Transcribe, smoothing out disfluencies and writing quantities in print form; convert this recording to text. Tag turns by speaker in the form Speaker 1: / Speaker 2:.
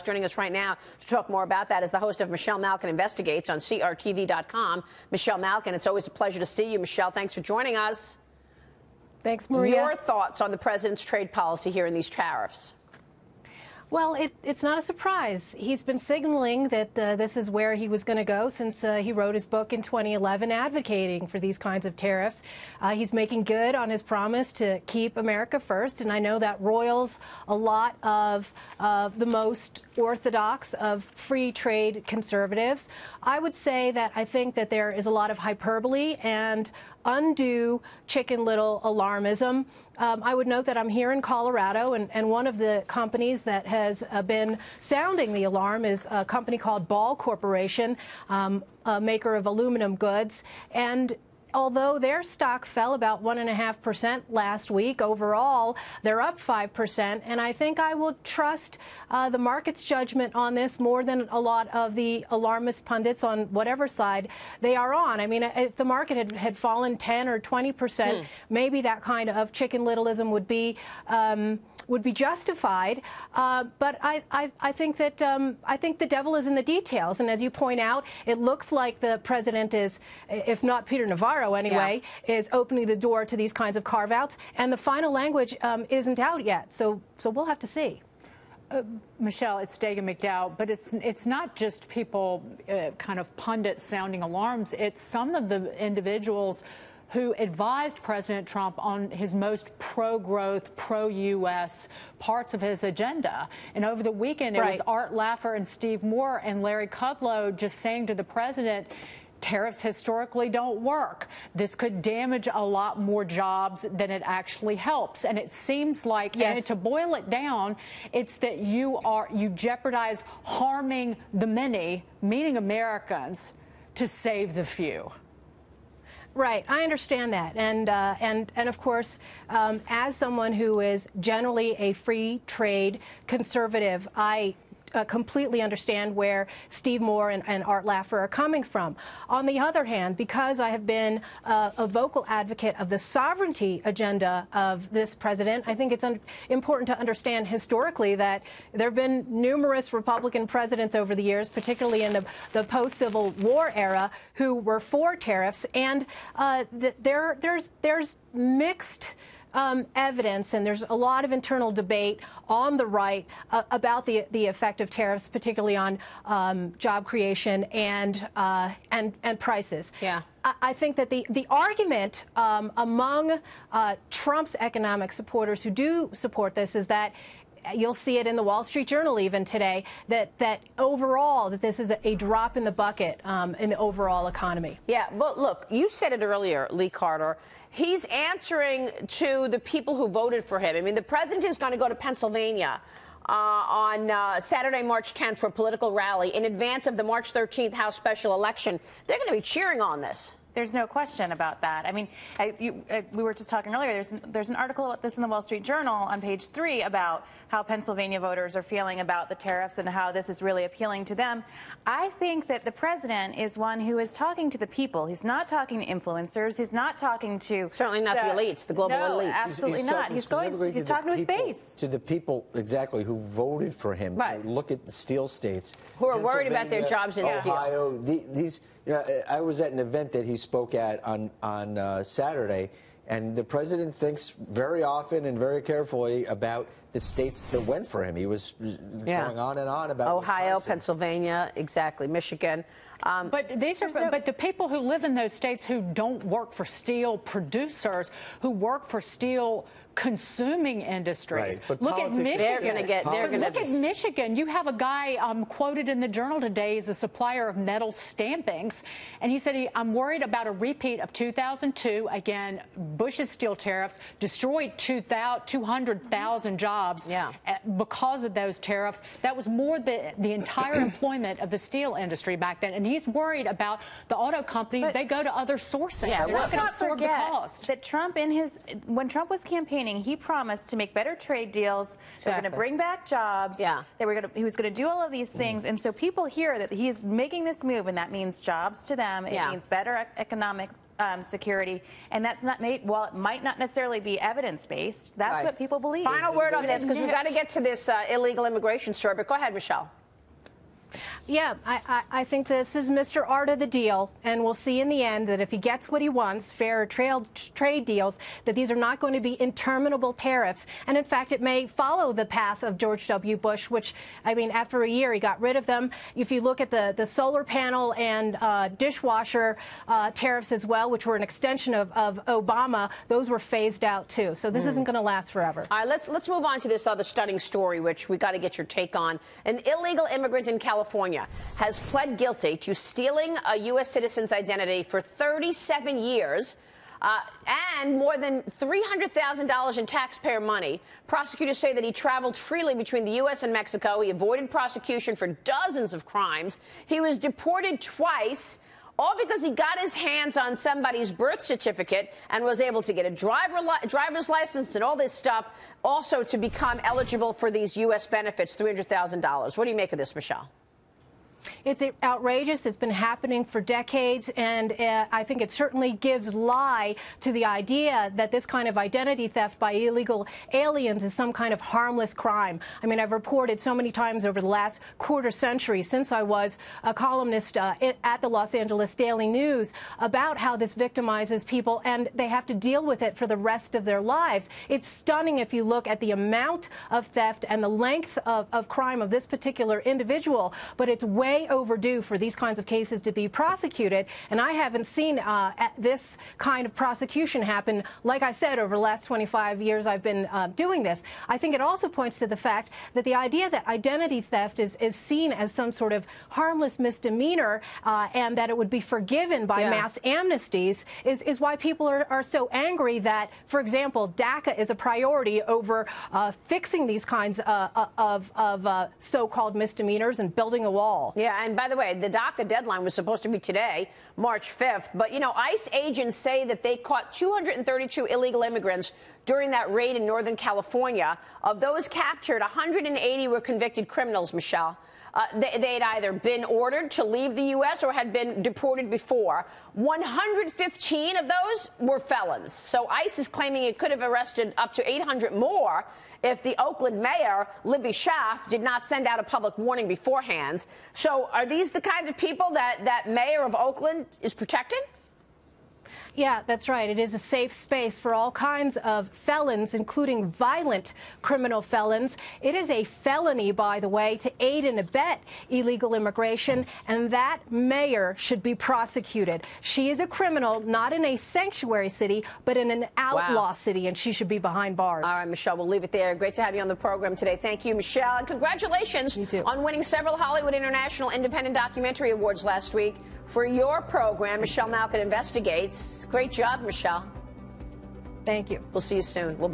Speaker 1: Joining us right now to talk more about that is the host of Michelle Malkin Investigates on CRTV.com. Michelle Malkin, it's always a pleasure to see you. Michelle, thanks for joining us.
Speaker 2: Thanks, Maria.
Speaker 1: Your thoughts on the president's trade policy here in these tariffs?
Speaker 2: Well, it's not a surprise. He's been signaling that this is where he was going to go since he wrote his book in 2011 advocating for these kinds of tariffs. He's making good on his promise to keep America first, and I know that roils a lot of the most orthodox of free trade conservatives. I would say that I think that there is a lot of hyperbole and undue Chicken Little alarmism. I would note that I'm here in Colorado, and one of the companies that has been sounding the alarm is a company called Ball Corporation, a maker of aluminum goods. And although their stock fell about 1.5% last week, overall, they're up 5%. And I think I will trust the market's judgment on this more than a lot of the alarmist pundits on whatever side they are on. I mean, if the market had fallen 10 or 20%, maybe that kind of chicken littleism would be justified. But I think that I think the devil is in the details. And as you point out, it looks like the president is, if not Peter Navarro anyway, is opening the door to these kinds of carve-outs. And the final language isn't out yet. So we'll have to see.
Speaker 3: Michelle, it's Dagan McDowell, but it's not just people kind of pundits sounding alarms. It's some of the individuals who advised President Trump on his most pro-growth, pro-U.S. parts of his agenda. And over the weekend, it was Art Laffer and Steve Moore and Larry Kudlow just saying to the president, tariffs historically don't work. This could damage a lot more jobs than it actually helps. And it seems like, and to boil it down, it's that you jeopardize harming the many, meaning Americans, to save the few.
Speaker 2: Right, I understand that, and of course, as someone who is generally a free trade conservative, I completely understand where Steve Moore and Art Laffer are coming from. On the other hand, because I have been a vocal advocate of the sovereignty agenda of this president, I think it's important to understand historically that there have been numerous Republican presidents over the years, particularly in the post-Civil War era, who were for tariffs, and there's mixed evidence, and there's a lot of internal debate on the right about the effect of tariffs, particularly on job creation and prices.
Speaker 1: Yeah.
Speaker 2: I think that the argument among Trump's economic supporters who do support this is that you'll see it in the Wall Street Journal even today, that overall, that this is a drop in the bucket in the overall economy. Yeah,
Speaker 1: but look, you said it earlier, Lee Carter. He's answering to the people who voted for him. I mean, the president is going to go to Pennsylvania on Saturday, March 10th for a political rally in advance of the March 13th House special election. They're going to be cheering on this.
Speaker 4: There's no question about that. I mean, we were just talking earlier. There's an article about this in the Wall Street Journal on page 3 about how Pennsylvania voters are feeling about the tariffs and how this is really appealing to them. I think that the president is one who is talking to the people. He's not talking to influencers. He's not talking to
Speaker 1: certainly not the elites, the global elites.
Speaker 4: Absolutely not. He's talking to his base.
Speaker 5: To the people exactly who voted for him.
Speaker 1: Right.
Speaker 5: Look at the steel states
Speaker 1: who are worried about their jobs in
Speaker 5: Ohio.
Speaker 1: Steel.
Speaker 5: You know, I was at an event that he spoke at on Saturday, and the president thinks very often and very carefully about the states that went for him. He was going on and on about
Speaker 1: Ohio,
Speaker 5: Wisconsin.
Speaker 1: Pennsylvania, exactly, Michigan.
Speaker 3: But the people who live in those states who don't work for steel producers, who work for steel consuming industries.
Speaker 5: Right. But
Speaker 3: look at Michigan.
Speaker 1: Look
Speaker 3: at Michigan. You have a guy quoted in the Journal today as a supplier of metal stampings, and he said, I'm worried about a repeat of 2002. Again, Bush's steel tariffs destroyed 200,000 jobs because of those tariffs. That was more the entire employment of the steel industry back then. And he's worried about the auto companies. They go to other sourcing.
Speaker 4: Yeah,
Speaker 3: they're not going to
Speaker 4: let's not
Speaker 3: absorb the
Speaker 4: forget
Speaker 3: cost.
Speaker 4: that Trump, when Trump was campaigning, he promised to make better trade deals. They're going to bring back jobs. Yeah. He was going to do all of these things. And so people hear that he's making this move, and that means jobs to them. It means better economic security, and that's not made. While it might not necessarily be evidence-based, that's what people believe.
Speaker 1: Final word on this, because we've got to get to this illegal immigration story. But go ahead, Michelle.
Speaker 2: Yeah, I think this is Mr. Art of the deal, and we'll see in the end that if he gets what he wants, fair trade deals, that these are not going to be interminable tariffs. And in fact, it may follow the path of George W. Bush, which, I mean, after a year, he got rid of them. If you look at the solar panel and dishwasher tariffs as well, which were an extension of Obama, those were phased out too. So this isn't going to last forever.
Speaker 1: All right, let's move on to this other stunning story, which we got to get your take on. An illegal immigrant in California has pled guilty to stealing a U.S. citizen's identity for 37 years and more than $300,000 in taxpayer money. Prosecutors say that he traveled freely between the U.S. and Mexico. He avoided prosecution for dozens of crimes. He was deported twice, all because he got his hands on somebody's birth certificate and was able to get a driver's license and all this stuff, also to become eligible for these U.S. benefits, $300,000. What do you make of this, Michelle?
Speaker 2: It's outrageous. It's been happening for decades, and I think it certainly gives lie to the idea that this kind of identity theft by illegal aliens is some kind of harmless crime. I mean, I've reported so many times over the last quarter century since I was a columnist at the Los Angeles Daily News about how this victimizes people, and they have to deal with it for the rest of their lives. It's stunning if you look at the amount of theft and the length of crime of this particular individual, but it's way overdue for these kinds of cases to be prosecuted, and I haven't seen this kind of prosecution happen, like I said, over the last 25 years I've been doing this. I think it also points to the fact that the idea that identity theft is seen as some sort of harmless misdemeanor and that it would be forgiven by mass amnesties is why people are so angry that, for example, DACA is a priority over fixing these kinds of so-called misdemeanors and building a wall.
Speaker 1: Yeah, and by the way, the DACA deadline was supposed to be today, March 5th. But, you know, ICE agents say that they caught 232 illegal immigrants during that raid in Northern California. Of those captured, 180 were convicted criminals, Michelle. They'd either been ordered to leave the U.S. or had been deported before. 115 of those were felons. So ICE is claiming it could have arrested up to 800 more if the Oakland mayor, Libby Schaaf, did not send out a public warning beforehand. So are these the kinds of people that mayor of Oakland is protecting?
Speaker 2: Yeah, that's right. It is a safe space for all kinds of felons, including violent criminal felons. It is a felony, by the way, to aid and abet illegal immigration, and that mayor should be prosecuted. She is a criminal, not in a sanctuary city, but in an outlaw city, and she should be behind bars.
Speaker 1: All right, Michelle, we'll leave it there. Great to have you on the program today. Thank you, Michelle, and congratulations on winning several Hollywood International Independent Documentary Awards last week for your program, Michelle Malkin Investigates. Great job, Michelle.
Speaker 2: Thank you.
Speaker 1: We'll see you soon.